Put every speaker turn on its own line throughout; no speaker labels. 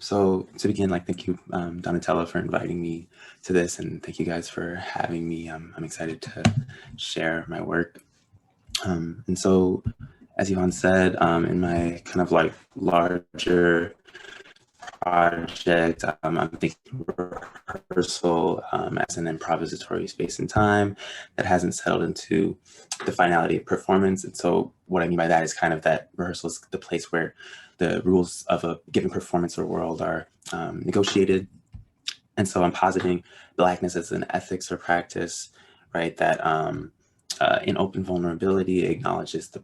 So to begin, thank you, Donatello, for inviting me to this, and thank you guys for having me. I'm excited to share my work. And so, as Iván said, in my kind of larger project, I'm thinking rehearsal as an improvisatory space and time that hasn't settled into the finality of performance. And so what I mean by that is kind of that rehearsal is the place where the rules of a given performance or world are negotiated. And so I'm positing Blackness as an ethics or practice, right, that in open vulnerability acknowledges the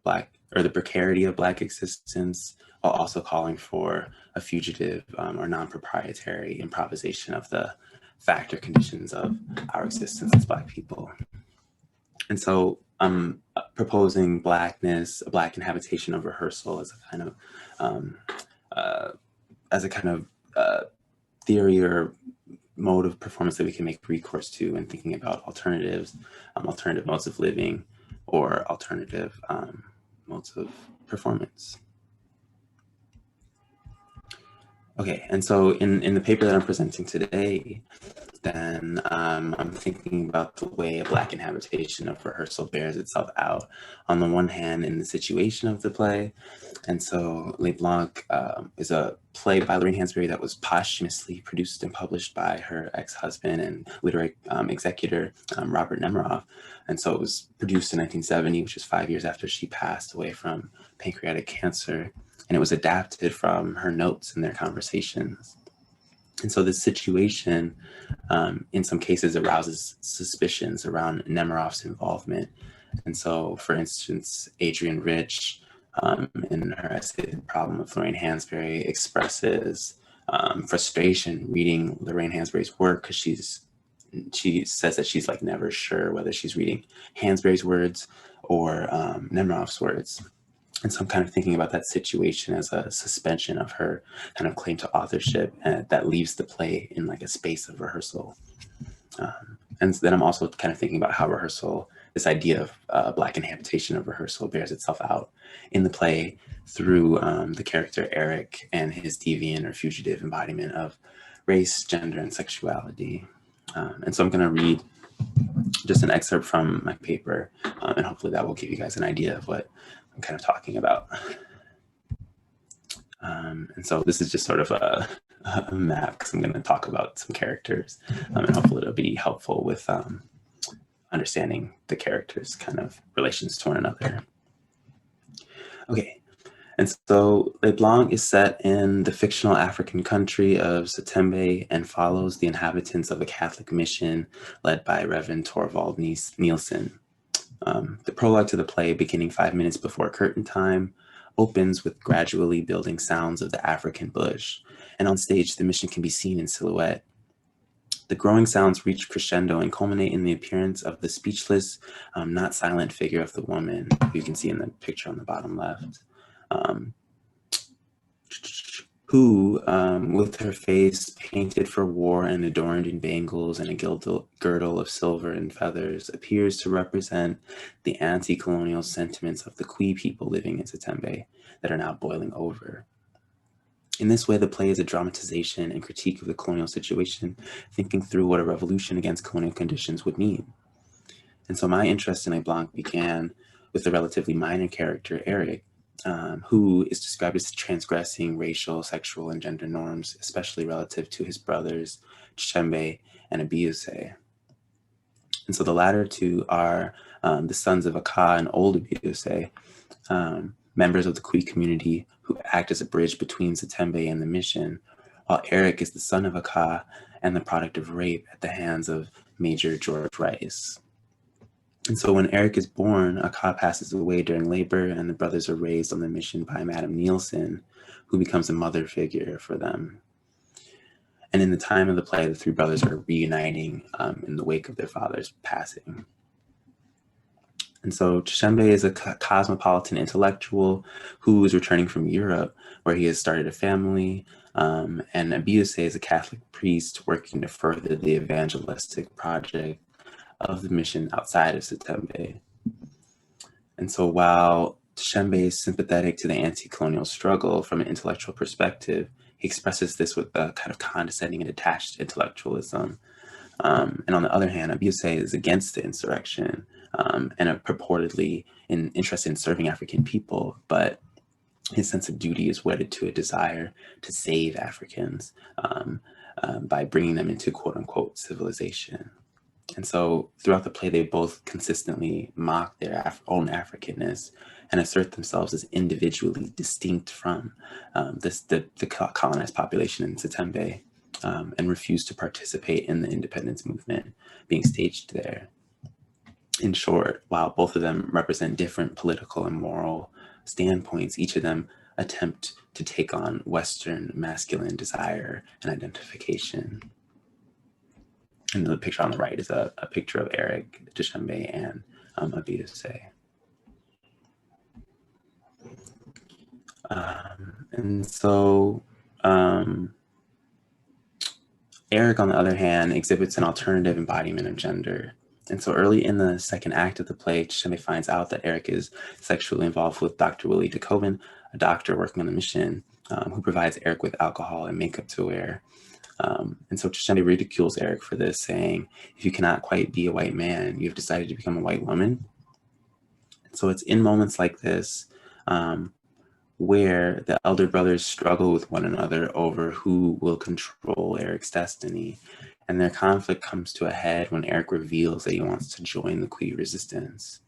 precarity of Black existence, while also calling for a fugitive or non-proprietary improvisation of the factor conditions of our existence as Black people. And so I'm proposing Blackness, a Black inhabitation of rehearsal, as a kind of theory or mode of performance that we can make recourse to when thinking about alternatives, alternative modes of living, or alternative modes of performance. Okay, and so in the paper that I'm presenting today, then I'm thinking about the way a Black inhabitation of rehearsal bears itself out, on the one hand, in the situation of the play. And so Le Blanc is a play by Lorraine Hansberry that was posthumously produced and published by her ex-husband and literary executor, Robert Nemiroff. And so it was produced in 1970, which is 5 years after she passed away from pancreatic cancer. And it was adapted from her notes and their conversations. And so this situation, in some cases, arouses suspicions around Nemiroff's involvement. And so, for instance, Adrienne Rich, in her essay, The Problem of Lorraine Hansberry, expresses frustration reading Lorraine Hansberry's work, because she says that she's never sure whether she's reading Hansberry's words or Nemiroff's words. And so I'm kind of thinking about that situation as a suspension of her kind of claim to authorship, and that leaves the play in a space of rehearsal. And then I'm also kind of thinking about how rehearsal, this idea of Black inhabitation of rehearsal, bears itself out in the play through the character Eric and his deviant or fugitive embodiment of race, gender, and sexuality. And so I'm going to read just an excerpt from my paper, and hopefully that will give you guys an idea of what I'm kind of talking about. And so this is just sort of a map, because I'm going to talk about some characters, and hopefully it'll be helpful with understanding the characters' kind of relations to one another. Okay, and so Le Blanc is set in the fictional African country of Setembe and follows the inhabitants of a Catholic mission led by Reverend Torvald Nielsen. The prologue to the play, beginning 5 minutes before curtain time, opens with gradually building sounds of the African bush, and on stage the mission can be seen in silhouette. The growing sounds reach crescendo and culminate in the appearance of the speechless, not silent figure of the woman, who you can see in the picture on the bottom left, who, with her face painted for war and adorned in bangles and a girdle of silver and feathers, appears to represent the anti-colonial sentiments of the Kui people living in Setembe that are now boiling over. In this way, the play is a dramatization and critique of the colonial situation, thinking through what a revolution against colonial conditions would mean. And so my interest in Le Blanc began with the relatively minor character, Eric, who is described as transgressing racial, sexual, and gender norms, especially relative to his brothers, Tshembe and Abiuse. And so the latter two are the sons of Aka and old Abiuse, members of the Kui community who act as a bridge between Setembe and the mission, while Eric is the son of Aka and the product of rape at the hands of Major George Rice. And so when Eric is born, Aka passes away during labor, and the brothers are raised on the mission by Madame Nielsen, who becomes a mother figure for them. And in the time of the play, the three brothers are reuniting in the wake of their father's passing. And so Tshembe is a cosmopolitan intellectual who is returning from Europe, where he has started a family, and Abiuse is a Catholic priest working to further the evangelistic project of the mission outside of Setembe. And so while Tshembe is sympathetic to the anti-colonial struggle from an intellectual perspective, He expresses this with a kind of condescending and detached intellectualism. And on the other hand, Abuse is against the insurrection and purportedly interested in serving African people, but his sense of duty is wedded to a desire to save Africans by bringing them into quote unquote civilization. And so throughout the play, they both consistently mock their own Africanness and assert themselves as individually distinct from the colonized population in Sitembe, and refuse to participate in the independence movement being staged there. In short, while both of them represent different political and moral standpoints, each of them attempt to take on Western masculine desire and identification. And the picture on the right is a picture of Eric, Dushanbe, and Abuse. And so Eric, on the other hand, exhibits an alternative embodiment of gender. And so early in the second act of the play, Dushanbe finds out that Eric is sexually involved with Dr. Willie DeKoven, a doctor working on the mission, who provides Eric with alcohol and makeup to wear. And so Dushanbe ridicules Eric for this, saying, if you cannot quite be a white man, you have decided to become a white woman. And so it's in moments like this where the elder brothers struggle with one another over who will control Eric's destiny. And their conflict comes to a head when Eric reveals that he wants to join the Kui resistance.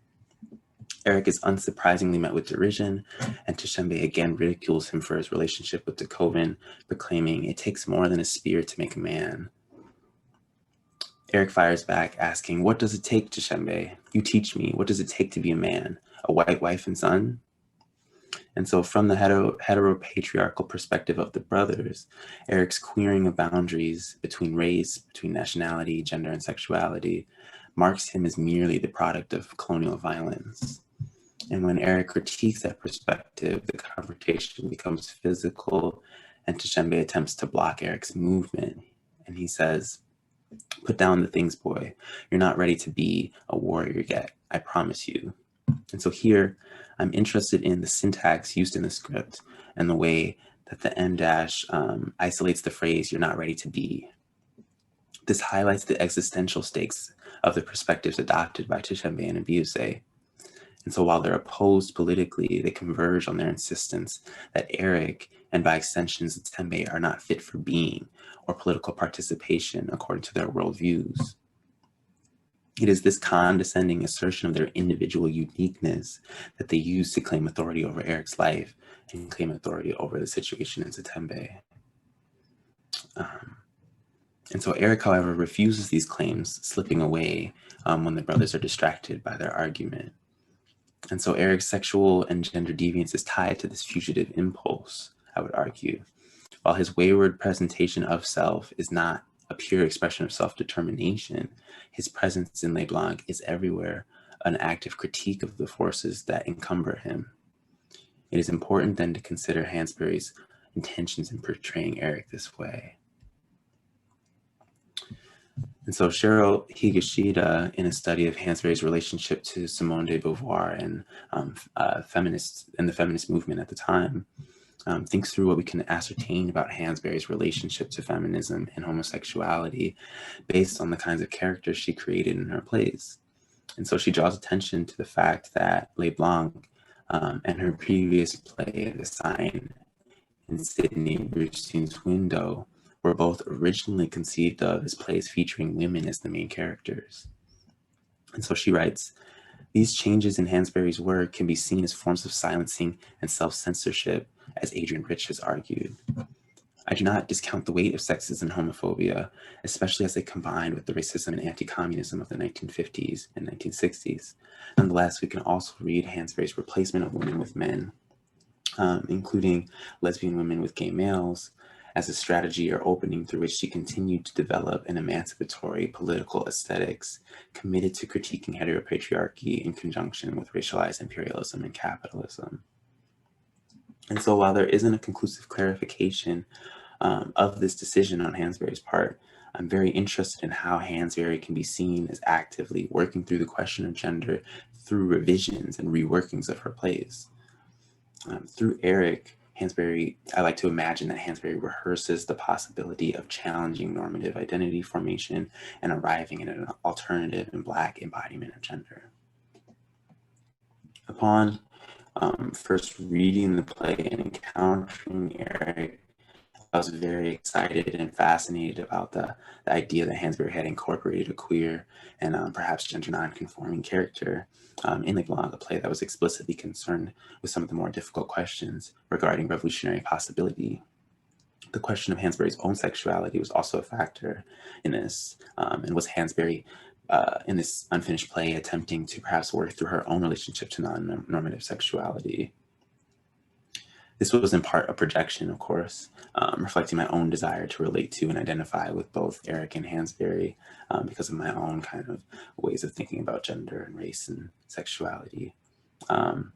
Eric is unsurprisingly met with derision, and Dushanbe again ridicules him for his relationship with DeKoven, proclaiming, it takes more than a spear to make a man. Eric fires back, asking, what does it take, Dushanbe? You teach me. What does it take to be a man? A white wife and son? And so from the heteropatriarchal perspective of the brothers, Eric's queering of boundaries between race, between nationality, gender, and sexuality marks him as merely the product of colonial violence. And when Eric critiques that perspective, the confrontation becomes physical, and Dushanbe attempts to block Eric's movement. And he says, put down the things, boy. You're not ready to be a warrior yet, I promise you. And so here, I'm interested in the syntax used in the script and the way that the M dash isolates the phrase, you're not ready to be. This highlights the existential stakes of the perspectives adopted by Dushanbe and Abuse. And so while they're opposed politically, they converge on their insistence that Eric, and by extension Sitembe, are not fit for being or political participation according to their worldviews. It is this condescending assertion of their individual uniqueness that they use to claim authority over Eric's life and claim authority over the situation in Sitembe. And so Eric, however, refuses these claims, slipping away when the brothers are distracted by their argument. And so Eric's sexual and gender deviance is tied to this fugitive impulse, I would argue. While his wayward presentation of self is not a pure expression of self-determination, his presence in LeBlanc is everywhere an active critique of the forces that encumber him. It is important then to consider Hansberry's intentions in portraying Eric this way. And so Cheryl Higashida, in a study of Hansberry's relationship to Simone de Beauvoir and the feminist movement at the time, thinks through what we can ascertain about Hansberry's relationship to feminism and homosexuality based on the kinds of characters she created in her plays. And so she draws attention to the fact that LeBlanc and her previous play, The Sign in Sidney Bruchstein's Window, were both originally conceived of as plays featuring women as the main characters. And so she writes, these changes in Hansberry's work can be seen as forms of silencing and self-censorship, as Adrian Rich has argued. I do not discount the weight of sexism and homophobia, especially as they combined with the racism and anti-communism of the 1950s and 1960s. Nonetheless, we can also read Hansberry's replacement of women with men, including lesbian women with gay males, as a strategy or opening through which she continued to develop an emancipatory political aesthetics committed to critiquing heteropatriarchy in conjunction with racialized imperialism and capitalism. And so while there isn't a conclusive clarification of this decision on Hansberry's part, I'm very interested in how Hansberry can be seen as actively working through the question of gender through revisions and reworkings of her plays. Through Eric, I like to imagine that Hansberry rehearses the possibility of challenging normative identity formation and arriving at an alternative and Black embodiment of gender. Upon first reading the play and encountering Eric, I was very excited and fascinated about the idea that Hansberry had incorporated a queer and perhaps gender non-conforming character in Le Blanc, a play that was explicitly concerned with some of the more difficult questions regarding revolutionary possibility. The question of Hansberry's own sexuality was also a factor in this, and was Hansberry in this unfinished play attempting to perhaps work through her own relationship to non-normative sexuality. This was in part a projection, of course, reflecting my own desire to relate to and identify with both Eric and Hansberry because of my own kind of ways of thinking about gender and race and sexuality. And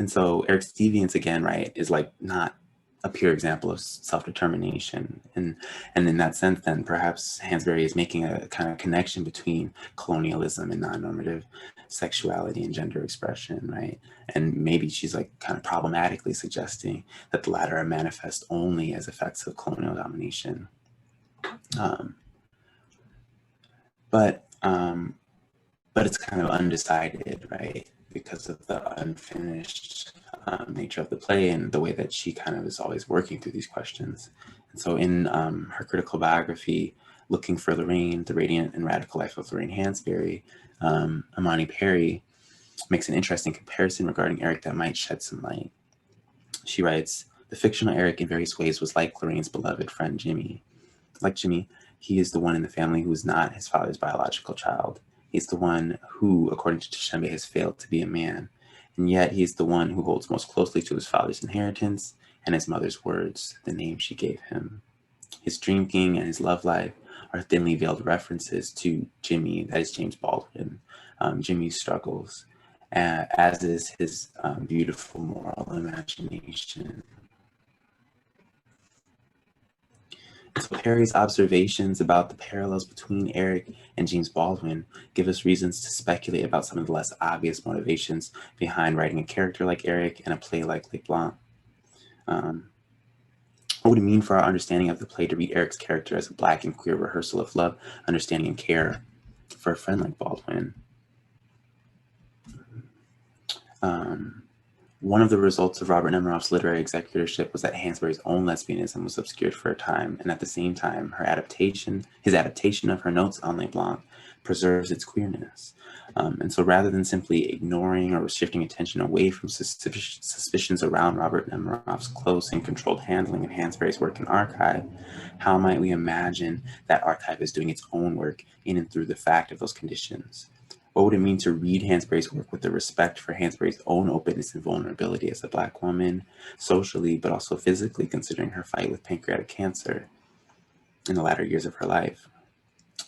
so Eric's deviance, again, right, is like not a pure example of self-determination. And in that sense, then perhaps Hansberry is making a kind of connection between colonialism and non-normative sexuality and gender expression, right? And maybe she's like kind of problematically suggesting that the latter are manifest only as effects of colonial domination. But it's kind of undecided, right? Because of the unfinished nature of the play and the way that she kind of is always working through these questions. And so in her critical biography, Looking for Lorraine, The Radiant and Radical Life of Lorraine Hansberry, Imani Perry makes an interesting comparison regarding Eric that might shed some light. She writes, "The fictional Eric in various ways was like Lorraine's beloved friend Jimmy. Like Jimmy, he is the one in the family who is not his father's biological child. He's the one who, according to Tshembe, has failed to be a man. And yet he is the one who holds most closely to his father's inheritance and his mother's words, the name she gave him. His drinking and his love life are thinly veiled references to Jimmy, that is James Baldwin, Jimmy's struggles, as is his beautiful moral imagination." So Perry's observations about the parallels between Eric and James Baldwin give us reasons to speculate about some of the less obvious motivations behind writing a character like Eric in a play like Le Blanc. What would it mean for our understanding of the play to read Eric's character as a Black and queer rehearsal of love, understanding, and care for a friend like Baldwin? One of the results of Robert Nemiroff's literary executorship was that Hansberry's own lesbianism was obscured for a time, and at the same time, his adaptation of her notes on Le Blanc preserves its queerness. And so rather than simply ignoring or shifting attention away from suspicions around Robert Nemiroff's close and controlled handling of Hansberry's work in archive, how might we imagine that archive is doing its own work in and through the fact of those conditions? What would it mean to read Hansberry's work with the respect for Hansberry's own openness and vulnerability as a Black woman, socially, but also physically, considering her fight with pancreatic cancer in the latter years of her life?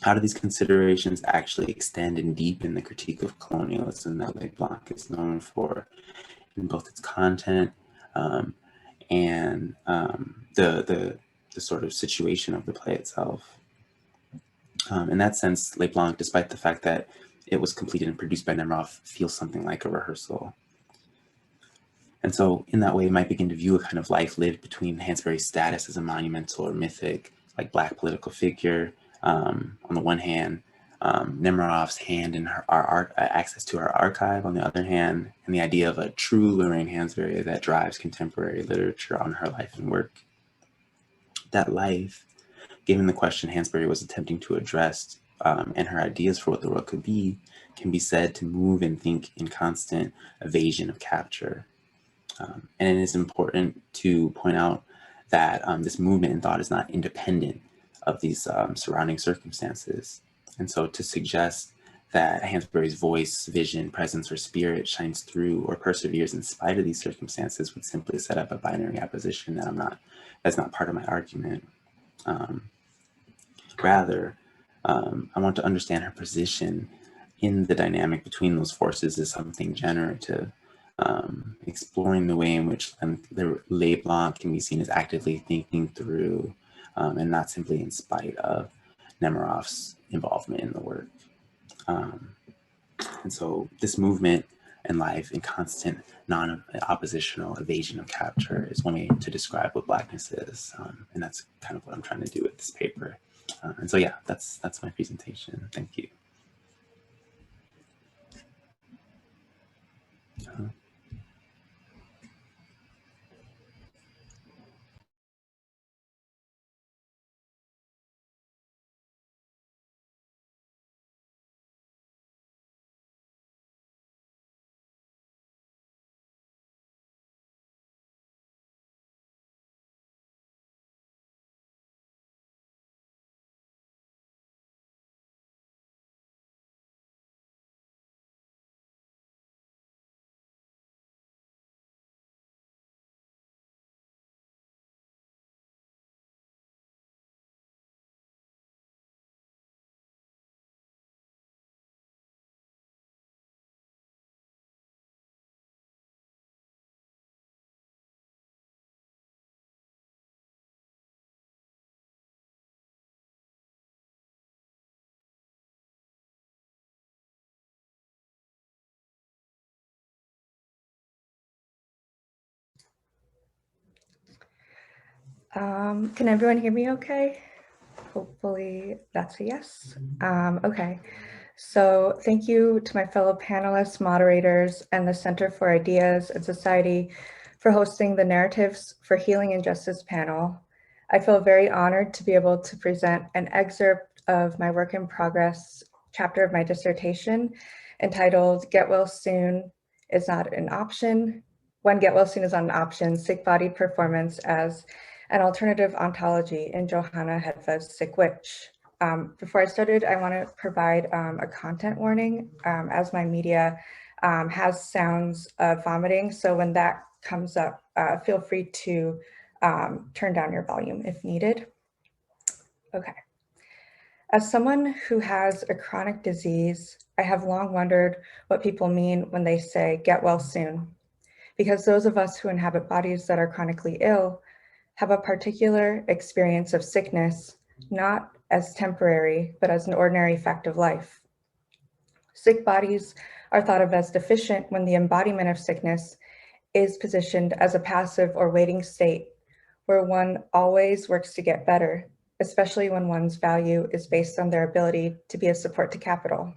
How do these considerations actually extend and deepen the critique of colonialism that Le Blanc is known for in both its content and the sort of situation of the play itself? In that sense, Le Blanc, despite the fact that it was completed and produced by Nemiroff, feels something like a rehearsal. And so in that way, you might begin to view a kind of life lived between Hansberry's status as a monumental or mythic, like Black political figure, on the one hand, Nemiroff's hand in our access to our archive on the other hand, and the idea of a true Lorraine Hansberry that drives contemporary literature on her life and work. That life, given the question Hansberry was attempting to address, and her ideas for what the world could be, can be said to move and think in constant evasion of capture. And it is important to point out that this movement in thought is not independent of these surrounding circumstances. And so to suggest that Hansberry's voice, vision, presence, or spirit shines through or perseveres in spite of these circumstances would simply set up a binary opposition that's not part of my argument. Rather, I want to understand her position in the dynamic between those forces as something generative, exploring the way in which Le Blanc can be seen as actively thinking through and not simply in spite of Nemiroff's involvement in the work. And so this movement and life in constant non-oppositional evasion of capture is one way to describe what Blackness is. And that's kind of what I'm trying to do with this paper. And so, yeah, that's my presentation. Thank you.
Can everyone hear me okay? Hopefully that's a yes. Okay, so thank you to my fellow panelists, moderators, and the Center for Ideas and Society for hosting the Narratives for Healing and Justice panel. I feel very honored to be able to present an excerpt of my work in progress chapter of my dissertation entitled Get Well Soon is Not an Option, When Get Well Soon is Not an Option, Sick-Bodied Performance as an Alternative Ontology in Johanna Hedva's Sick Witch. Before I started, I want to provide a content warning as my media has sounds of vomiting. So when that comes up, feel free to turn down your volume if needed. Okay. As someone who has a chronic disease, I have long wondered what people mean when they say get well soon, because those of us who inhabit bodies that are chronically ill have a particular experience of sickness, not as temporary, but as an ordinary fact of life. Sick bodies are thought of as deficient when the embodiment of sickness is positioned as a passive or waiting state where one always works to get better, especially when one's value is based on their ability to be a support to capital.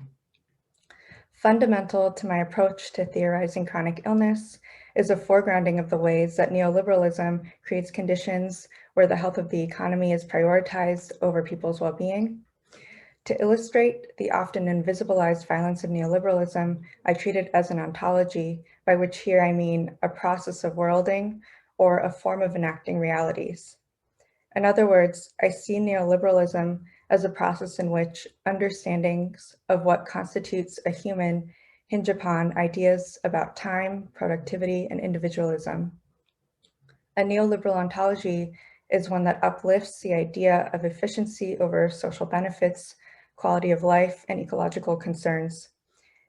Fundamental to my approach to theorizing chronic illness is a foregrounding of the ways that neoliberalism creates conditions where the health of the economy is prioritized over people's well-being. To illustrate the often invisibilized violence of neoliberalism, I treat it as an ontology, by which here I mean a process of worlding or a form of enacting realities. In other words, I see neoliberalism as a process in which understandings of what constitutes a human hinge upon ideas about time, productivity, and individualism. A neoliberal ontology is one that uplifts the idea of efficiency over social benefits, quality of life, and ecological concerns.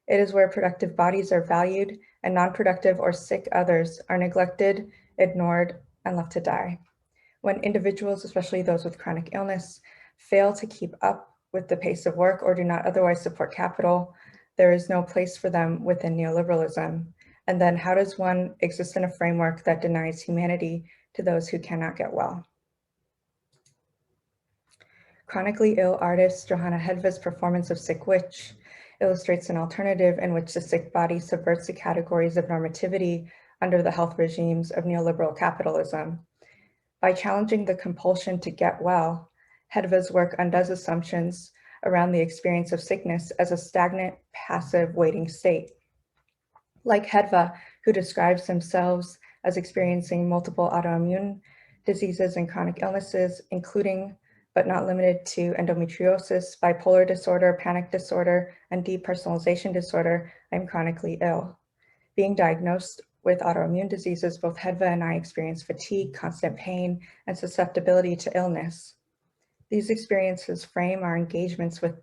It is where productive bodies are valued and non-productive or sick others are neglected, ignored, and left to die. When individuals, especially those with chronic illness, fail to keep up with the pace of work or do not otherwise support capital, there is no place for them within neoliberalism. And then how does one exist in a framework that denies humanity to those who cannot get well? Chronically ill artist Johanna Hedva's performance of Sick Witch illustrates an alternative in which the sick body subverts the categories of normativity under the health regimes of neoliberal capitalism. By challenging the compulsion to get well, Hedva's work undoes assumptions around the experience of sickness as a stagnant, passive, waiting state. Like Hedva, who describes themselves as experiencing multiple autoimmune diseases and chronic illnesses, including but not limited to endometriosis, bipolar disorder, panic disorder, and depersonalization disorder, I'm chronically ill. Being diagnosed with autoimmune diseases, both Hedva and I experience fatigue, constant pain, and susceptibility to illness. These experiences frame our engagements with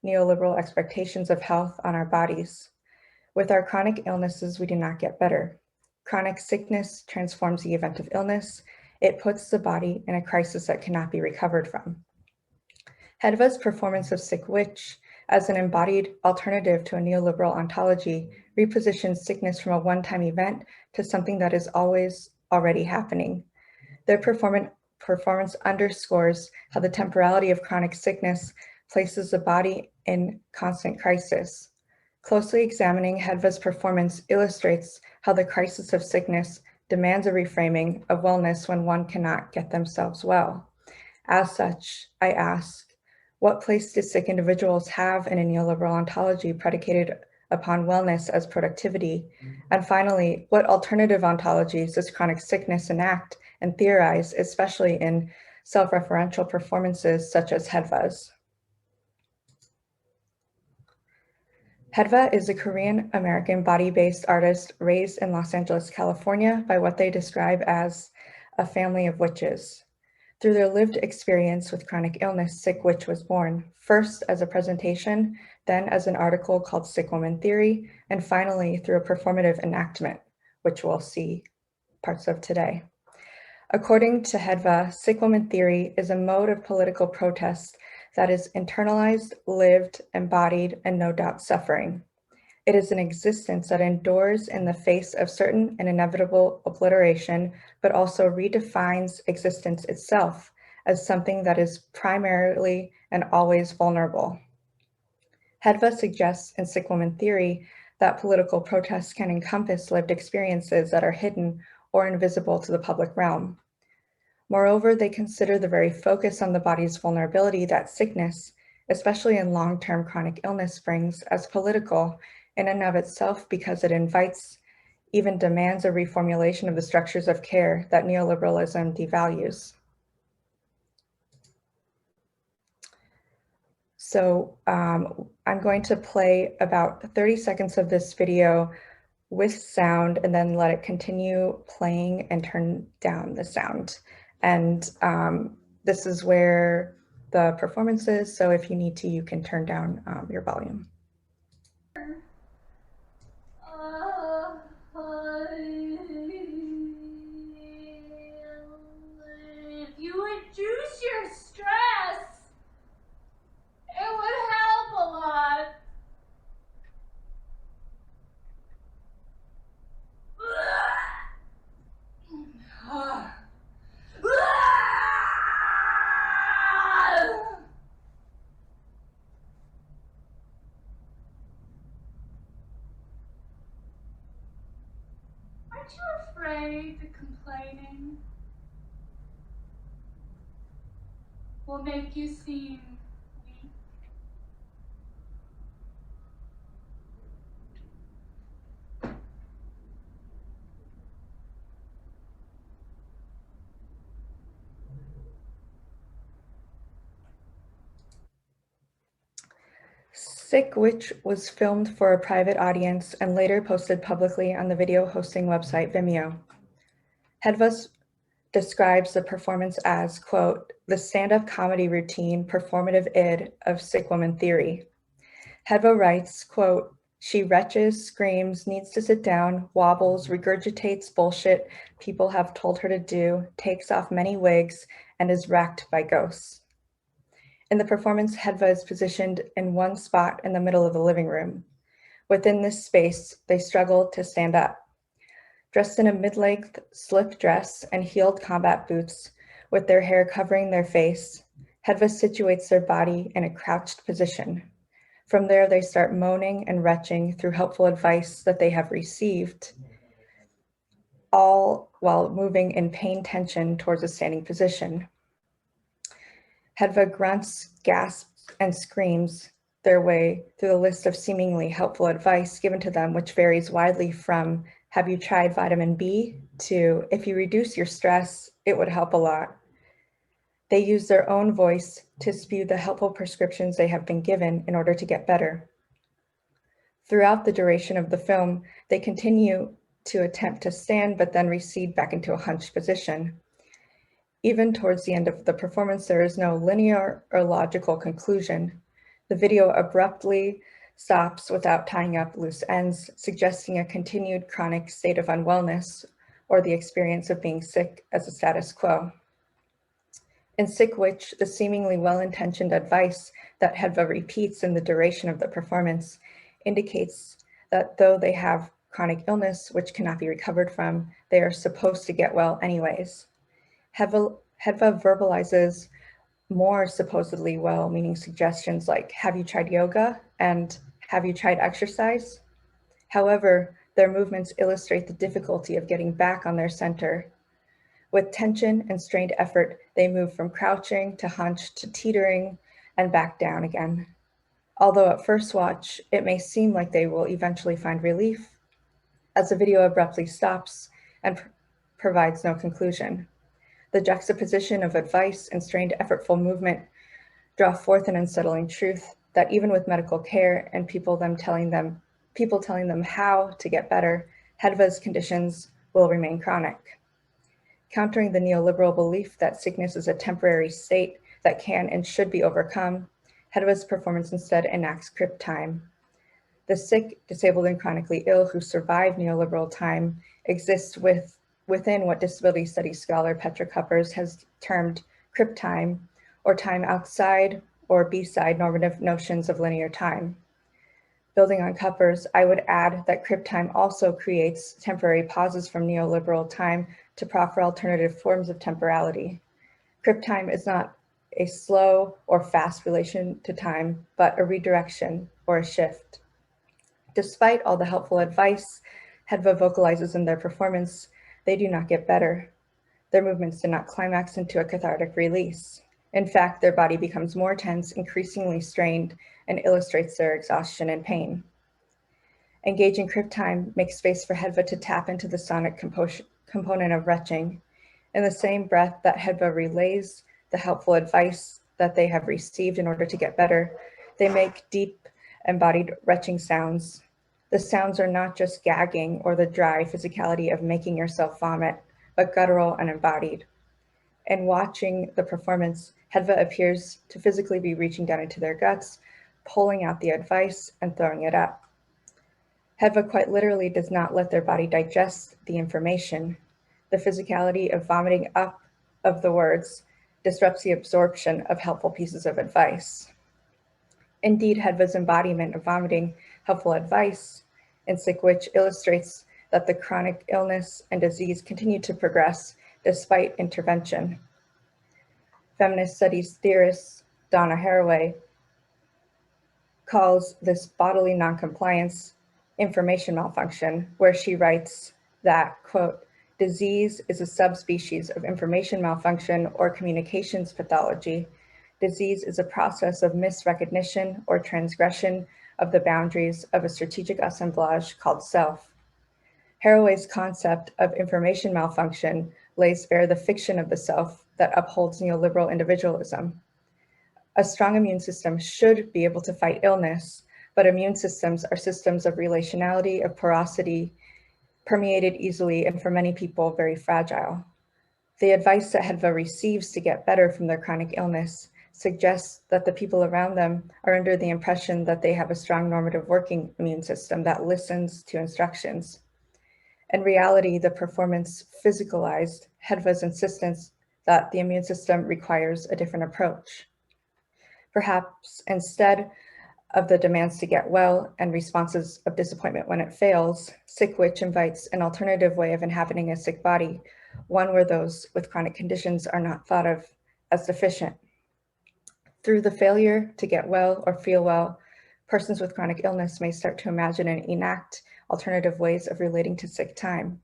neoliberal expectations of health on our bodies. With our chronic illnesses, we do not get better. Chronic sickness transforms the event of illness. It puts the body in a crisis that cannot be recovered from. Hedva's performance of Sick Witch as an embodied alternative to a neoliberal ontology, repositions sickness from a one-time event to something that is always already happening. Their performance underscores how the temporality of chronic sickness places the body in constant crisis. Closely examining Hedva's performance illustrates how the crisis of sickness demands a reframing of wellness when one cannot get themselves well. As such, I ask, what place do sick individuals have in a neoliberal ontology predicated upon wellness as productivity? And finally, what alternative ontologies does chronic sickness enact and theorize, especially in self-referential performances such as Hedva's? Hedva is a Korean-American body-based artist raised in Los Angeles, California by what they describe as a family of witches. Through their lived experience with chronic illness, Sick Witch was born, first as a presentation, then as an article called Sick Woman Theory, and finally through a performative enactment, which we'll see parts of today. According to Hedva, Sick Woman Theory is a mode of political protest that is internalized, lived, embodied, and no doubt suffering. It is an existence that endures in the face of certain and inevitable obliteration, but also redefines existence itself as something that is primarily and always vulnerable. Hedva suggests in Sick Woman Theory that political protests can encompass lived experiences that are hidden or invisible to the public realm. Moreover, they consider the very focus on the body's vulnerability that sickness, especially in long-term chronic illness, brings as political in and of itself because it invites, even demands a reformulation of the structures of care that neoliberalism devalues. So I'm going to play about 30 seconds of this video with sound and then let it continue playing and turn down the sound. And this is where the performance is, so if you need to, you can turn down your volume.
If you reduce your stress, it would help a lot. Aren't you afraid that complaining will make you seem weak?
Sick Witch was filmed for a private audience and later posted publicly on the video hosting website Vimeo. Hedva describes the performance as, quote, the stand-up comedy routine performative id of Sick Woman Theory. Hedva writes, quote, she retches, screams, needs to sit down, wobbles, regurgitates bullshit people have told her to do, takes off many wigs, and is racked by ghosts. In the performance, Hedva is positioned in one spot in the middle of the living room. Within this space, they struggle to stand up. Dressed in a mid-length slip dress and heeled combat boots, with their hair covering their face, Hedva situates their body in a crouched position. From there, they start moaning and retching through helpful advice that they have received, all while moving in pain tension towards a standing position. Hedva grunts, gasps, and screams their way through the list of seemingly helpful advice given to them, which varies widely from have you tried vitamin B to if you reduce your stress, it would help a lot. They use their own voice to spew the helpful prescriptions they have been given in order to get better. Throughout the duration of the film, they continue to attempt to stand, but then recede back into a hunched position. Even towards the end of the performance, there is no linear or logical conclusion. The video abruptly stops without tying up loose ends, suggesting a continued chronic state of unwellness or the experience of being sick as a status quo. In Sick-bodied, the seemingly well-intentioned advice that Hedva repeats in the duration of the performance indicates that though they have chronic illness, which cannot be recovered from, they are supposed to get well anyways. Hedva verbalizes more supposedly well-meaning suggestions like, have you tried yoga? And have you tried exercise? However, their movements illustrate the difficulty of getting back on their center. With tension and strained effort, they move from crouching to hunch to teetering and back down again. Although at first watch, it may seem like they will eventually find relief, as the video abruptly stops and provides no conclusion. The juxtaposition of advice and strained effortful movement draw forth an unsettling truth that even with medical care and people telling them how to get better, Hedva's conditions will remain chronic. Countering the neoliberal belief that sickness is a temporary state that can and should be overcome, Hedva's performance instead enacts crypt time. The sick, disabled, and chronically ill who survive neoliberal time exist within what disability studies scholar Petra Kuppers has termed crypt time, or time outside or beside normative notions of linear time. Building on Kuppers, I would add that crypt time also creates temporary pauses from neoliberal time to proffer alternative forms of temporality. Crypt time is not a slow or fast relation to time, but a redirection or a shift. Despite all the helpful advice Hedva vocalizes in their performance, they do not get better. Their movements do not climax into a cathartic release. In fact, their body becomes more tense, increasingly strained, and illustrates their exhaustion and pain. Engaging crypt time makes space for Hedva to tap into the sonic component of retching. In the same breath that Hedva relays the helpful advice that they have received in order to get better, they make deep, embodied retching sounds. The sounds are not just gagging or the dry physicality of making yourself vomit, but guttural and embodied. In watching the performance, Hedva appears to physically be reaching down into their guts, pulling out the advice and throwing it up. Hedva quite literally does not let their body digest the information. The physicality of vomiting up of the words disrupts the absorption of helpful pieces of advice. Indeed, Hedva's embodiment of vomiting helpful advice in Sick-bodied illustrates that the chronic illness and disease continue to progress despite intervention. Feminist studies theorist Donna Haraway calls this bodily noncompliance information malfunction, where she writes that, quote, disease is a subspecies of information malfunction or communications pathology. Disease is a process of misrecognition or transgression of the boundaries of a strategic assemblage called self. Haraway's concept of information malfunction lays bare the fiction of the self that upholds neoliberal individualism. A strong immune system should be able to fight illness, but immune systems are systems of relationality, of porosity, permeated easily, and for many people, very fragile. The advice that Hedva receives to get better from their chronic illness suggests that the people around them are under the impression that they have a strong normative working immune system that listens to instructions. In reality, the performance physicalized Hedva's insistence that the immune system requires a different approach. Perhaps instead of the demands to get well and responses of disappointment when it fails, Sick-bodied invites an alternative way of inhabiting a sick body, one where those with chronic conditions are not thought of as deficient. Through the failure to get well or feel well, persons with chronic illness may start to imagine and enact alternative ways of relating to sick time.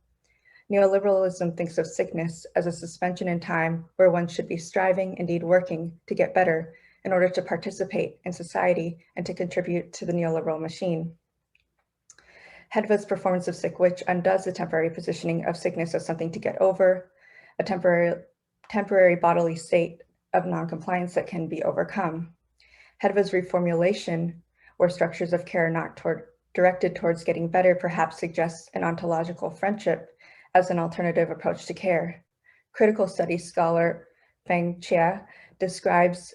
Neoliberalism thinks of sickness as a suspension in time where one should be striving, indeed working, to get better in order to participate in society and to contribute to the neoliberal machine. Hedva's performance of Sick-bodied undoes the temporary positioning of sickness as something to get over, a temporary bodily state of noncompliance that can be overcome. Hedva's reformulation, where structures of care are not directed towards getting better, perhaps suggests an ontological friendship as an alternative approach to care. Critical studies scholar Feng Chia describes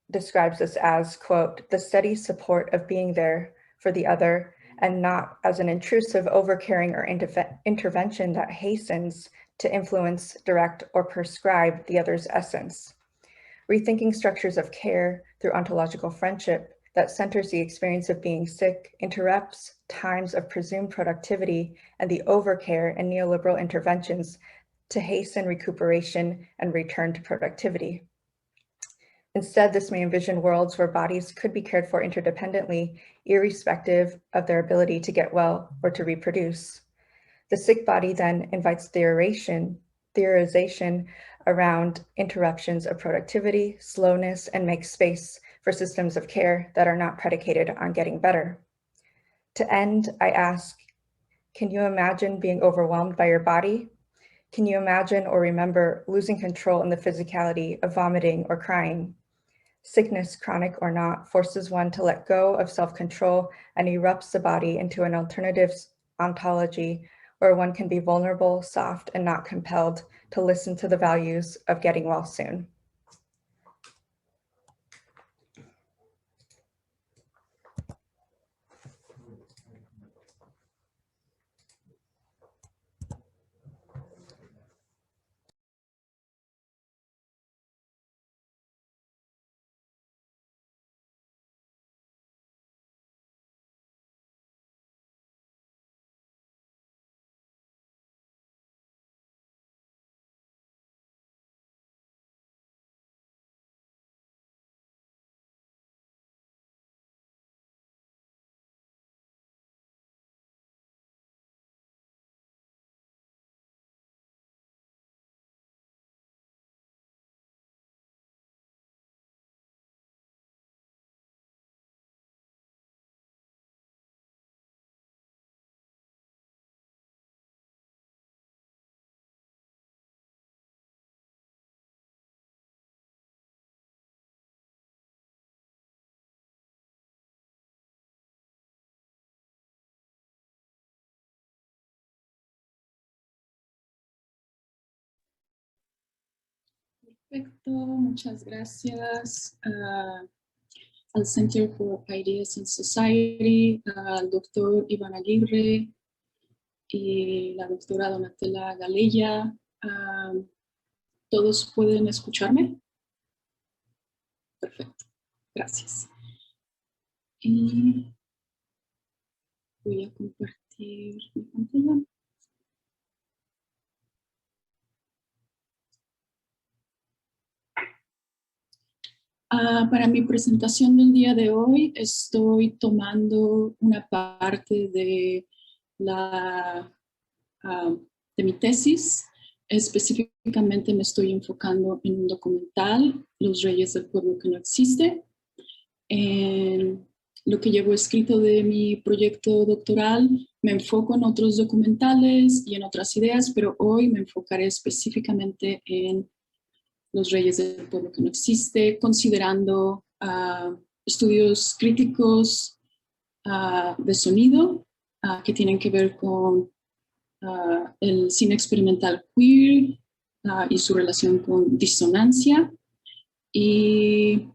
this as, quote, the steady support of being there for the other and not as an intrusive overcaring or intervention that hastens to influence, direct, or prescribe the other's essence. Rethinking structures of care through ontological friendship that centers the experience of being sick interrupts times of presumed productivity and the overcare and neoliberal interventions to hasten recuperation and return to productivity. Instead, this may envision worlds where bodies could be cared for interdependently, irrespective of their ability to get well or to reproduce. The sick body then invites theorization around interruptions of productivity, slowness, and makes space for systems of care that are not predicated on getting better. To end, I ask, can you imagine being overwhelmed by your body? Can you imagine or remember losing control in the physicality of vomiting or crying? Sickness, chronic or not, forces one to let go of self-control and erupts the body into an alternative ontology where one can be vulnerable, soft, and not compelled to listen to the values of getting well soon.
Perfecto, muchas gracias al Center for Ideas in Society, al doctor Iván Aguirre y la doctora Donatella Galella. ¿Todos pueden escucharme? Perfecto, gracias. Y voy a compartir mi pantalla. Para mi presentación del día de hoy estoy tomando una parte de, de mi tesis. Específicamente me estoy enfocando en un documental, Los Reyes del Pueblo que no existe. En lo que llevo escrito de mi proyecto doctoral, me enfoco en otros documentales y en otras ideas, pero hoy me enfocaré específicamente en Los Reyes del Pueblo que no existe, considerando estudios críticos de sonido que tienen que ver con el cine experimental queer y su relación con disonancia, y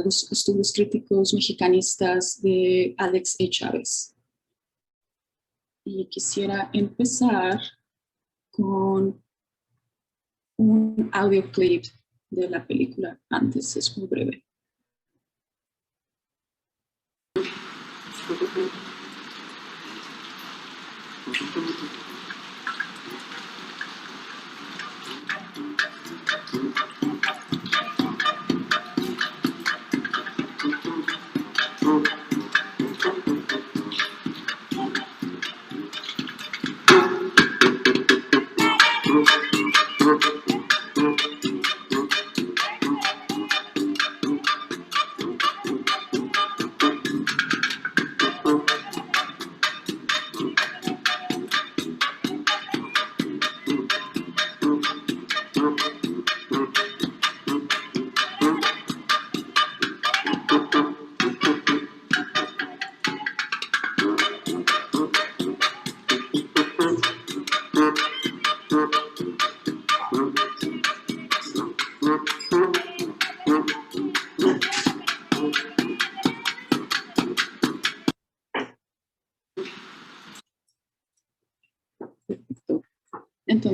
los estudios críticos mexicanistas de Alex E. Chávez. Y quisiera empezar con un audio clip de la película. Antes es muy breve.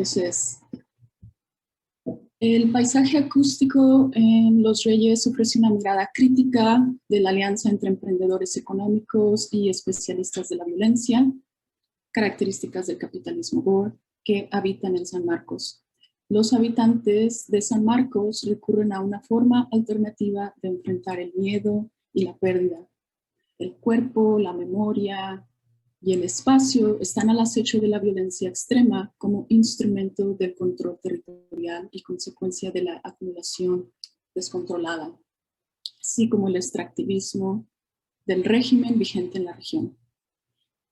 Entonces, el paisaje acústico en Los Reyes ofrece una mirada crítica de la alianza entre emprendedores económicos y especialistas de la violencia, características del capitalismo gore que habitan en San Marcos. Los habitantes de San Marcos recurren a una forma alternativa de enfrentar el miedo y la pérdida. El cuerpo, la memoria y el espacio están al acecho de la violencia extrema como instrumento del control territorial y consecuencia de la acumulación descontrolada, así como el extractivismo del régimen vigente en la región.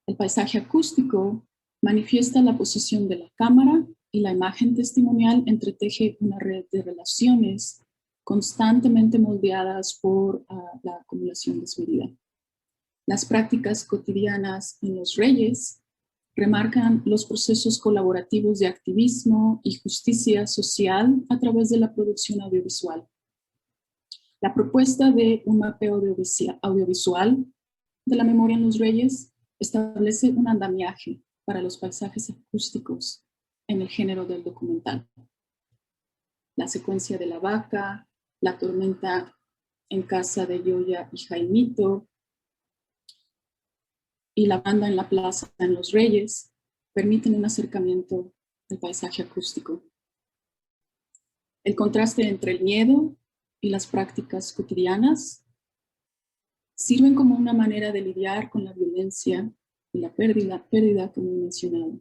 El paisaje acústico manifiesta la posición de la cámara y la imagen testimonial entreteje una red de relaciones constantemente moldeadas por la acumulación desmedida. Las prácticas cotidianas en Los Reyes remarcan los procesos colaborativos de activismo y justicia social a través de la producción audiovisual. La propuesta de un mapeo audiovisual de la memoria en Los Reyes establece un andamiaje para los paisajes acústicos en el género del documental. La secuencia de la vaca, la tormenta en casa de Yoya y Jaimito, y la banda en la plaza en Los Reyes permiten un acercamiento al paisaje acústico. El contraste entre el miedo y las prácticas cotidianas sirven como una manera de lidiar con la violencia y la pérdida como he mencionado.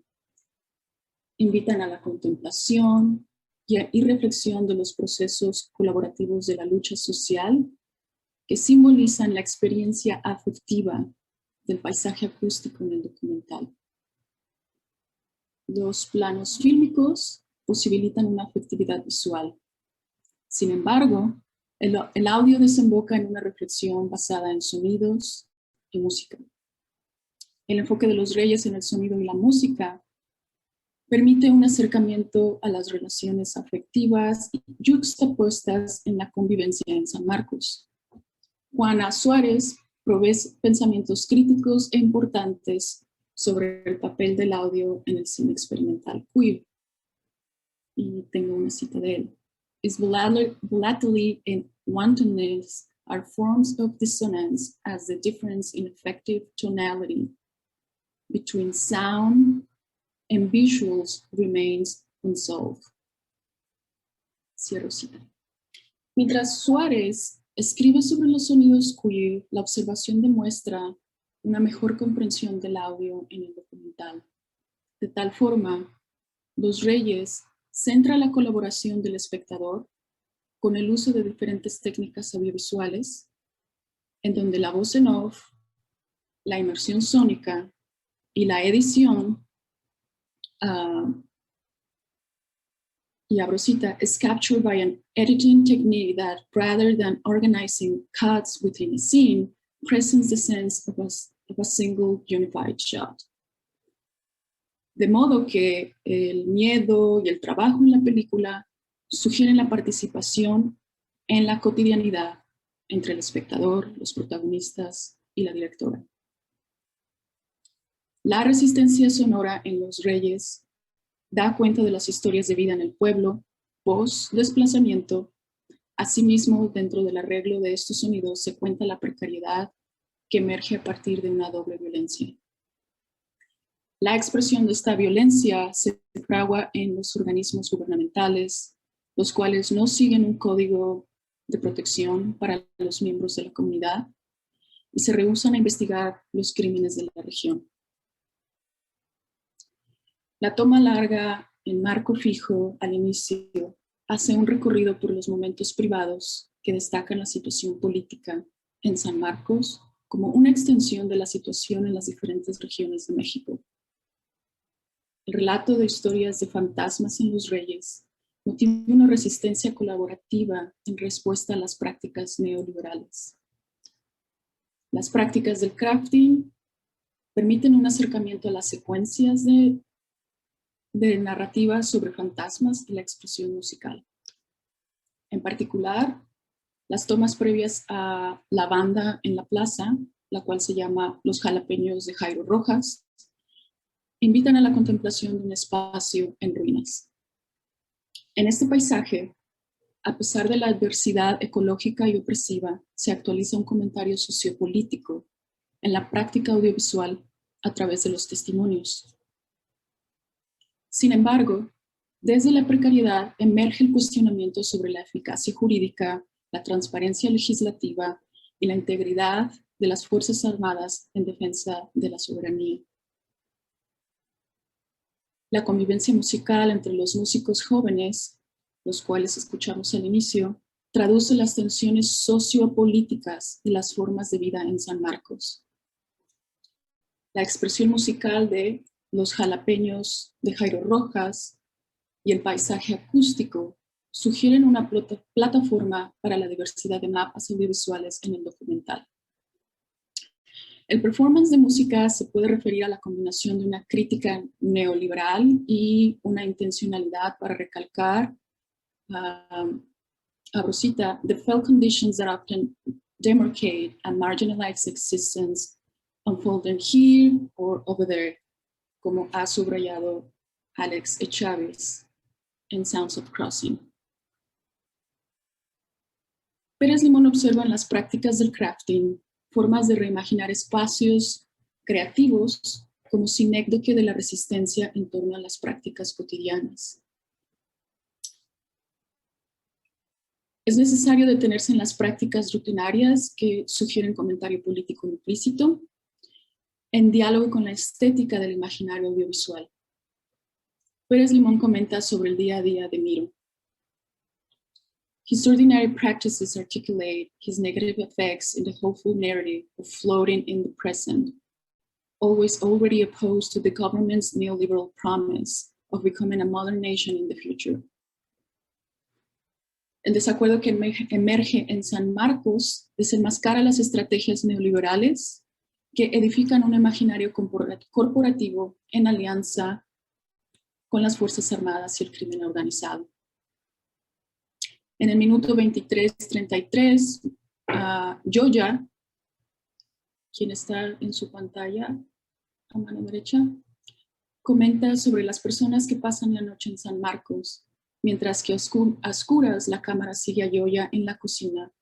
Invitan a la contemplación y reflexión de los procesos colaborativos de la lucha social que simbolizan la experiencia afectiva del paisaje acústico en el documental. Los planos fílmicos posibilitan una afectividad visual. Sin embargo, el audio desemboca en una reflexión basada en sonidos y música. El enfoque de Los Reyes en el sonido y la música permite un acercamiento a las relaciones afectivas y yuxtapuestas en la convivencia en San Marcos. Juana Suárez provee pensamientos críticos e importantes sobre el papel del audio en el cine experimental queer. Y tengo una cita de él. Its volatility and wantonness are forms of dissonance as the difference in effective tonality between sound and visuals remains unsolved. Cierro cita. Mientras Suárez escribe sobre los sonidos queer, la observación demuestra una mejor comprensión del audio en el documental. De tal forma, Los Reyes centra la colaboración del espectador con el uso de diferentes técnicas audiovisuales, en donde la voz en off, la inmersión sónica y la edición, y abro cita, is captured by an editing technique that, rather than organizing cuts within a scene, presents the sense of a single unified shot. De modo que el miedo y el trabajo en la película sugieren la participación en la cotidianidad entre el espectador, los protagonistas y la directora. La resistencia sonora en Los Reyes da cuenta de las historias de vida en el pueblo, post-desplazamiento. Asimismo, dentro del arreglo de estos sonidos se cuenta la precariedad que emerge a partir de una doble violencia. La expresión de esta violencia se fragua en los organismos gubernamentales, los cuales no siguen un código de protección para los miembros de la comunidad y se rehúsan a investigar los crímenes de la región. La toma larga en marco fijo al inicio hace un recorrido por los momentos privados que destacan la situación política en San Marcos como una extensión de la situación en las diferentes regiones de México. El relato de historias de fantasmas en Los Reyes motiva una resistencia colaborativa en respuesta a las prácticas neoliberales. Las prácticas del crafting permiten un acercamiento a las secuencias de narrativas sobre fantasmas y la expresión musical. En particular, las tomas previas a la banda en la plaza, la cual se llama Los Jalapeños de Jairo Rojas, invitan a la contemplación de un espacio en ruinas. En este paisaje, a pesar de la adversidad ecológica y opresiva, se actualiza un comentario sociopolítico en la práctica audiovisual a través de los testimonios. Sin embargo, desde la precariedad emerge el cuestionamiento sobre la eficacia jurídica, la transparencia legislativa y la integridad de las Fuerzas Armadas en defensa de la soberanía. La convivencia musical entre los músicos jóvenes, los cuales escuchamos al inicio, traduce las tensiones sociopolíticas y las formas de vida en San Marcos. La expresión musical de Los Jalapeños de Jairo Rojas y el paisaje acústico sugieren una plataforma para la diversidad de mapas audiovisuales en el documental. El performance de música se puede referir a la combinación de una crítica neoliberal y una intencionalidad para recalcar a Rosita, the felt conditions that often demarcate and marginalize existence unfolding here or over there, como ha subrayado Alex Chávez en Sounds of Crossing. Pérez Limón observa en las prácticas del crafting formas de reimaginar espacios creativos como sinécdoque de la resistencia en torno a las prácticas cotidianas. Es necesario detenerse en las prácticas rutinarias que sugieren comentario político implícito, en diálogo con la estética del imaginario audiovisual. Pérez Limón comenta sobre el día a día de Miro. His ordinary practices articulate his negative effects in the hopeful narrative of floating in the present, always already opposed to the government's neoliberal promise of becoming a modern nation in the future. El desacuerdo que emerge en San Marcos desenmascara las estrategias neoliberales que edifican un imaginario corporativo en alianza con las Fuerzas Armadas y el crimen organizado. En el minuto 23:33, Yoya, quien está en su pantalla a mano derecha, comenta sobre las personas que pasan la noche en San Marcos, mientras que a oscuras la cámara sigue a Yoya en la cocina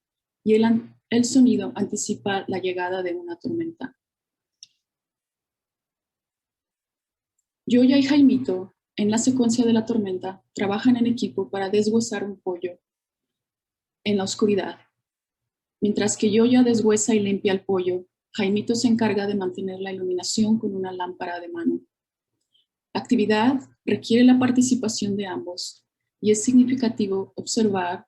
y el sonido anticipa la llegada de una tormenta. Yoya y Jaimito, en la secuencia de la tormenta, trabajan en equipo para deshuesar un pollo en la oscuridad. Mientras que Yoya deshuesa y limpia el pollo, Jaimito se encarga de mantener la iluminación con una lámpara de mano. La actividad requiere la participación de ambos y es significativo observar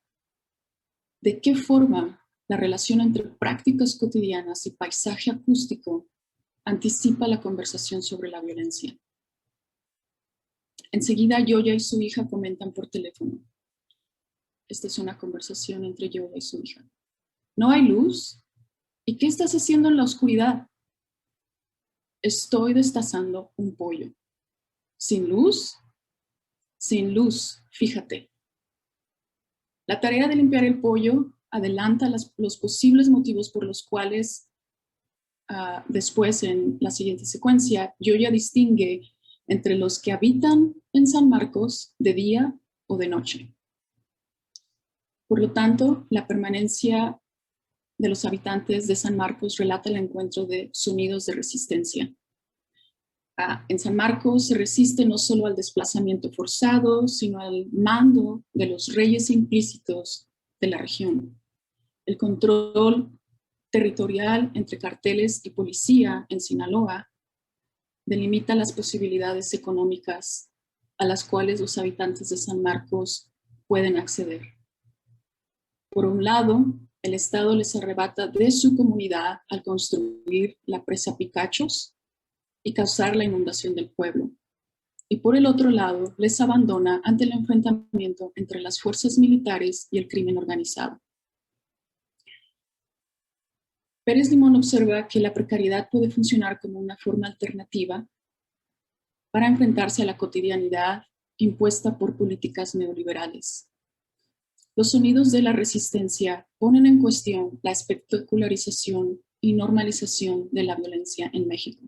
de qué forma la relación entre prácticas cotidianas y paisaje acústico anticipa la conversación sobre la violencia. Enseguida, Yoya y su hija comentan por teléfono. Esta es una conversación entre Yoya y su hija. ¿No hay luz? ¿Y qué estás haciendo en la oscuridad? Estoy destazando un pollo. ¿Sin luz? Sin luz, fíjate. La tarea de limpiar el pollo adelanta los posibles motivos por los cuales después, en la siguiente secuencia, Yoya distingue entre los que habitan en San Marcos de día o de noche. Por lo tanto, la permanencia de los habitantes de San Marcos relata el encuentro de sonidos de resistencia. En San Marcos se resiste no solo al desplazamiento forzado, sino al mando de los reyes implícitos de la región. El control territorial entre carteles y policía en Sinaloa delimita las posibilidades económicas a las cuales los habitantes de San Marcos pueden acceder. Por un lado, el Estado les arrebata de su comunidad al construir la presa Picachos y causar la inundación del pueblo. Y por el otro lado, les abandona ante el enfrentamiento entre las fuerzas militares y el crimen organizado. Pérez Limón observa que la precariedad puede funcionar como una forma alternativa para enfrentarse a la cotidianidad impuesta por políticas neoliberales. Los sonidos de la resistencia ponen en cuestión la espectacularización y normalización de la violencia en México.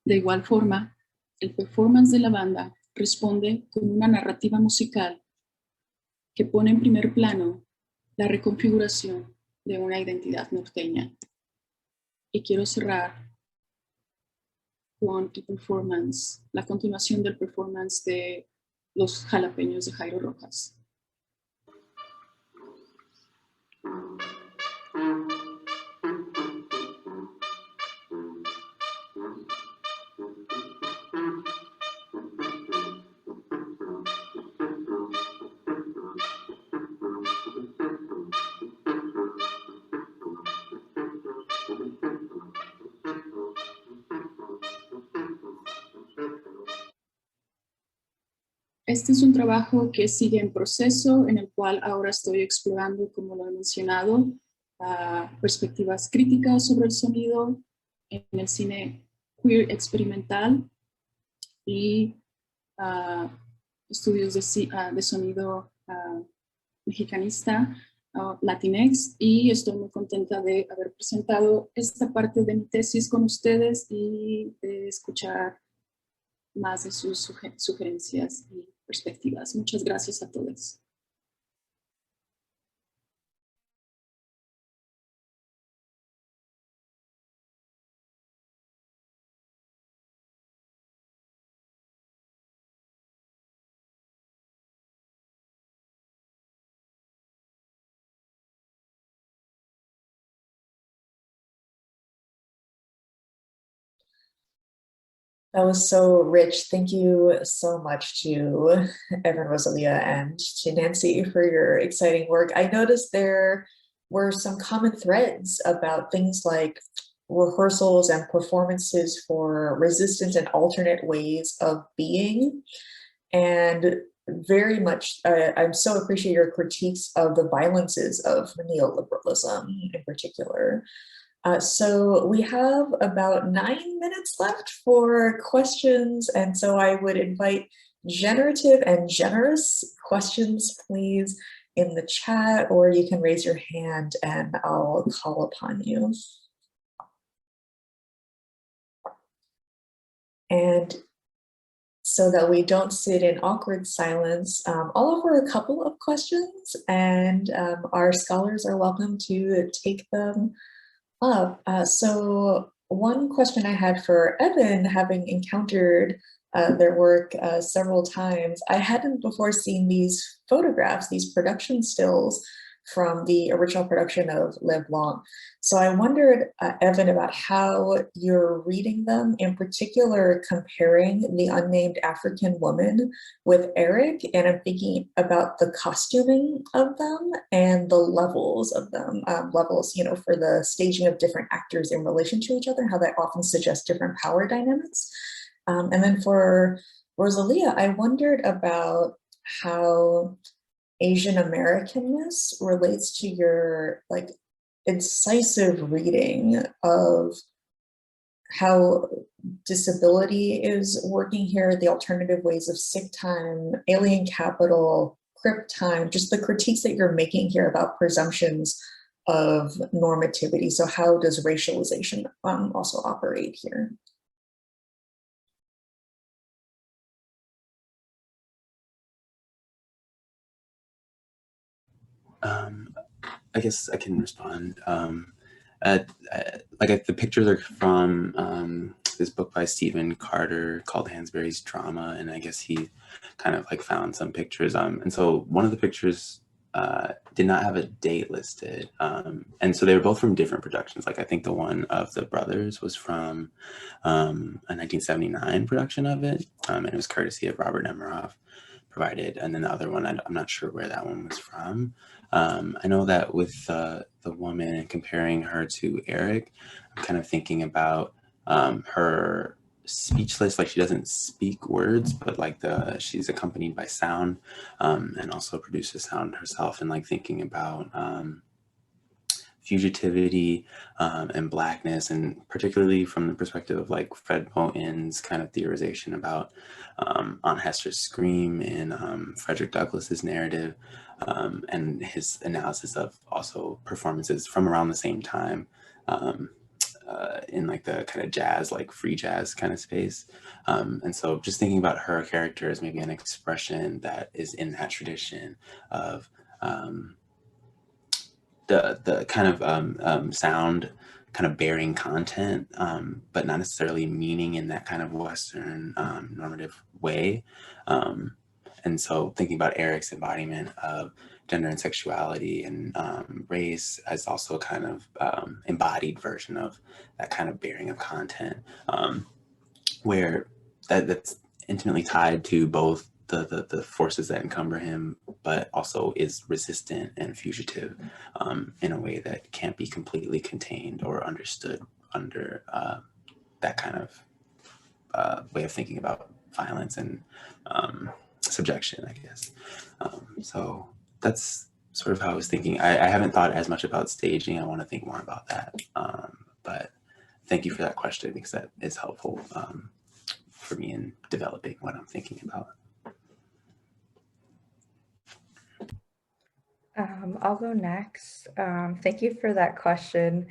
De igual forma, el performance de la banda responde con una narrativa musical que pone en primer plano la reconfiguración de una identidad norteña. Y quiero cerrar con el performance, la continuación del performance de los jalapeños de Jairo Rojas. Este es un trabajo que sigue en proceso, en el cual ahora estoy explorando, como lo he mencionado, perspectivas críticas sobre el sonido en el cine queer experimental y estudios de sonido mexicanista, Latinx, y estoy muy contenta de haber presentado esta parte de mi tesis con ustedes y de escuchar más de sus sugerencias y perspectivas. Muchas gracias a todos.
That was so rich. Thank you so much to Evan, Rosalia, and to Nancy for your exciting work. I noticed there were some common threads about things like rehearsals and performances for resistance and alternate ways of being. And very much, I so appreciate your critiques of the violences of neoliberalism in particular. So we have about 9 minutes left for questions, and so I would invite generative and generous questions, please, in the chat, or you can raise your hand and I'll call upon you. And so that we don't sit in awkward silence, I'll offer a couple of questions, and our scholars are welcome to take them up. So one question I had for Evan, having encountered their work several times, I hadn't before seen these photographs, these production stills from the original production of Le Blanc. So I wondered, Evan, about how you're reading them, in particular comparing the unnamed African woman with Eric, and I'm thinking about the costuming of them and the levels of them, levels, you know, for the staging of different actors in relation to each other, how that often suggests different power dynamics. And then for Rosalia, I wondered about how Asian Americanness relates to your like incisive reading of how disability is working here, the alternative ways of sick time, alien capital, crip time, just the critiques that you're making here about presumptions of normativity. So how does racialization also operate here?
I guess I can respond. Like the pictures are from this book by Stephen Carter called Hansberry's Drama, and I guess he kind of like found some pictures. And so one of the pictures did not have a date listed, and so they were both from different productions. Like I think the one of the brothers was from a 1979 production of it, and it was courtesy of Robert Nemiroff provided, and then the other one, I'm not sure where that one was from. I know that with the woman and comparing her to Eric, I'm kind of thinking about her speechless, like she doesn't speak words, but like she's accompanied by sound, and also produces sound herself, and like thinking about fugitivity and blackness, and particularly from the perspective of like Fred Moten's kind of theorization about Aunt Hester's scream in Frederick Douglass's narrative, and his analysis of also performances from around the same time in like the kind of jazz, like free jazz kind of space. And so just thinking about her character as maybe an expression that is in that tradition of the kind of sound kind of bearing content, but not necessarily meaning in that kind of Western normative way. And so thinking about Eric's embodiment of gender and sexuality and race as also a kind of embodied version of that kind of bearing of content, where that's intimately tied to both the forces that encumber him, but also is resistant and fugitive in a way that can't be completely contained or understood under that kind of way of thinking about violence and subjection, I guess. So that's sort of how I was thinking. I haven't thought as much about staging. I want to think more about that. But thank you for that question, because that is helpful for me in developing what I'm thinking about.
I'll go next. Thank you for that question.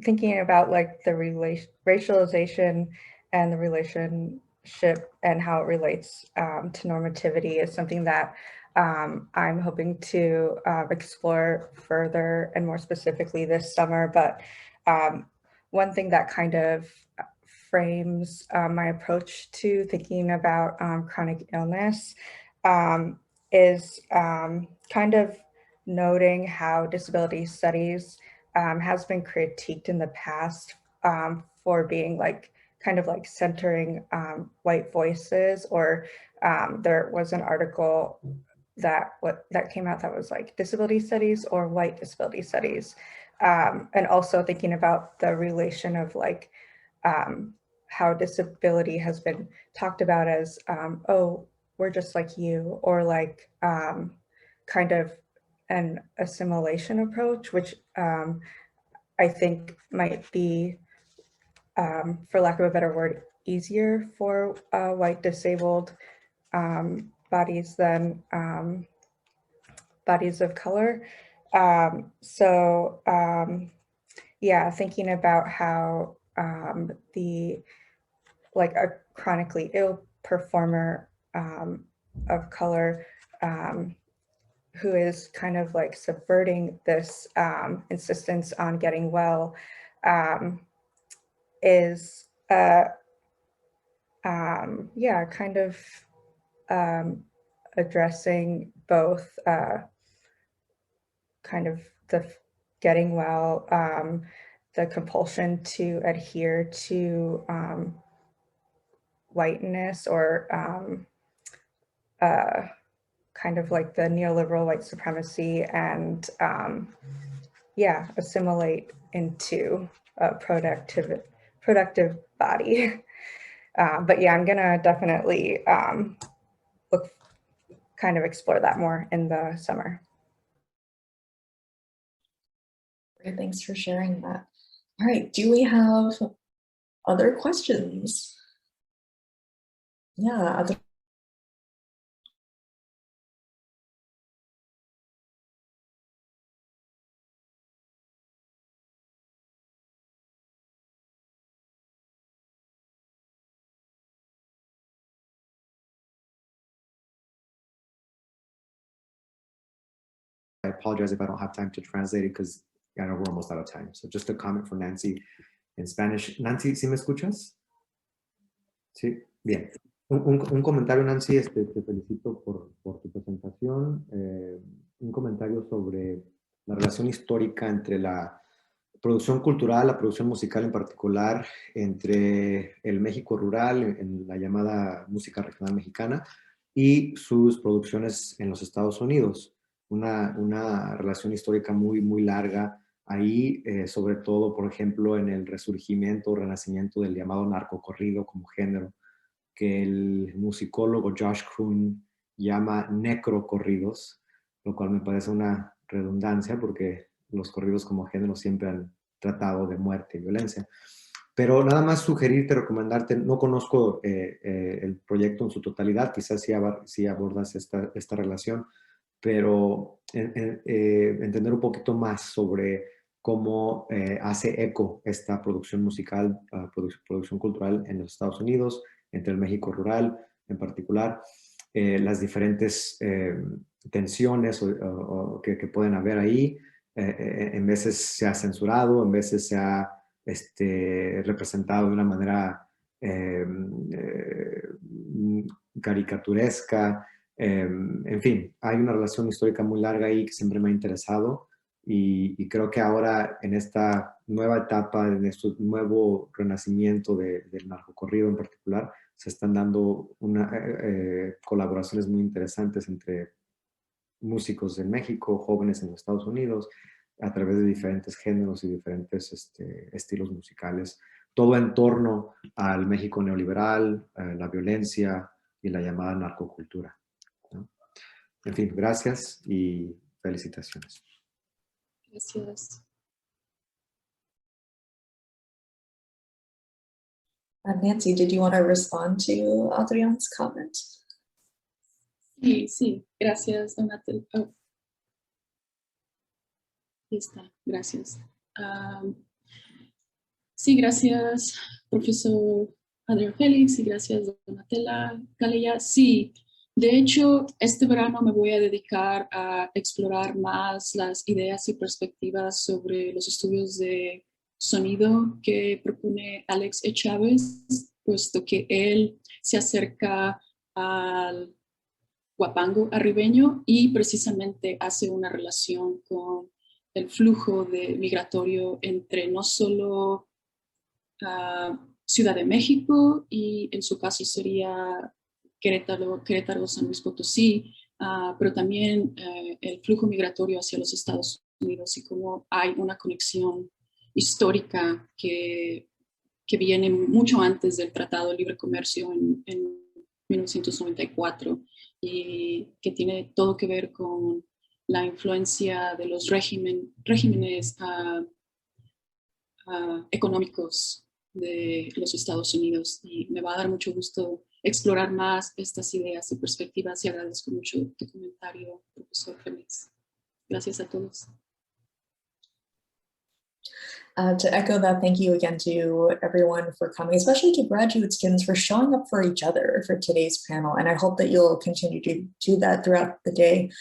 Thinking about like the racialization and the relationship and how it relates to normativity is something that I'm hoping to explore further and more specifically this summer. But one thing that kind of frames my approach to thinking about chronic illness is kind of noting how disability studies has been critiqued in the past for being like kind of like centering white voices, or there was an article that came out that was like disability studies or white disability studies, and also thinking about the relation of like how disability has been talked about as oh, we're just like you, or like kind of an assimilation approach, which I think might be, for lack of a better word, easier for white disabled bodies than bodies of color. Yeah, thinking about how like a chronically ill performer of color who is kind of like subverting this insistence on getting well is yeah, kind of addressing both kind of the getting well, the compulsion to adhere to whiteness, or kind of like the neoliberal white supremacy, and yeah, assimilate into a productive body. But yeah, I'm gonna definitely kind of explore that more in the summer.
Great, thanks for sharing that. All right, do we have other questions? Yeah, other.
I apologize if I don't have time to translate it, because I know we're almost out of time. So just a comment from Nancy in Spanish. Nancy, ¿sí me escuchas? Sí, bien. Un comentario, Nancy, te felicito por tu presentación. Un comentario sobre la relación histórica entre la producción cultural, la producción musical en particular, entre el México rural, en la llamada música regional mexicana, y sus producciones en los Estados Unidos. Una relación histórica muy, muy larga ahí, sobre todo, por ejemplo, en el resurgimiento o renacimiento del llamado narcocorrido como género, que el musicólogo Josh Krohn llama necrocorridos, lo cual me parece una redundancia porque los corridos como género siempre han tratado de muerte y violencia. Pero nada más sugerirte, recomendarte, no conozco el proyecto en su totalidad, quizás sí abordas esta relación, pero entender un poquito más sobre cómo hace eco esta producción musical, producción cultural en los Estados Unidos, entre el México rural en particular, las diferentes tensiones que pueden haber ahí. En veces se ha censurado, en veces se ha representado de una manera caricaturesca. En fin, hay una relación histórica muy larga ahí que siempre me ha interesado y creo que ahora en esta nueva etapa, en este nuevo renacimiento del narcocorrido en particular, se están dando colaboraciones muy interesantes entre músicos en México, jóvenes en los Estados Unidos, a través de diferentes géneros y diferentes estilos musicales, todo en torno al México neoliberal, la violencia y la llamada narcocultura, ¿no? En fin, gracias y felicitaciones.
Gracias.
Nancy, did you want to respond to Adrian's comment?
Sí, gracias, Donatella. Oh. Ahí está, gracias. Sí, gracias, profesor Adrián Félix, y gracias, Donatella Galea. Sí, de hecho, este verano me voy a dedicar a explorar más las ideas y perspectivas sobre los estudios de sonido que propone Alex E. Chávez, puesto que él se acerca al guapango arribeño y precisamente hace una relación con el flujo migratorio entre no solo Ciudad de México y en su caso sería Querétaro, San Luis Potosí, pero también el flujo migratorio hacia los Estados Unidos y cómo hay una conexión histórica que viene mucho antes del Tratado de Libre Comercio en 1994 y que tiene todo que ver con la influencia de los regímenes económicos de los Estados Unidos, y me va a dar mucho gusto explorar más estas ideas y perspectivas y agradezco mucho tu comentario, profesor Félix. Gracias a todos.
To echo that, thank you again to everyone for coming, especially to graduate students for showing up for each other for today's panel. And I hope that you'll continue to do that throughout the day.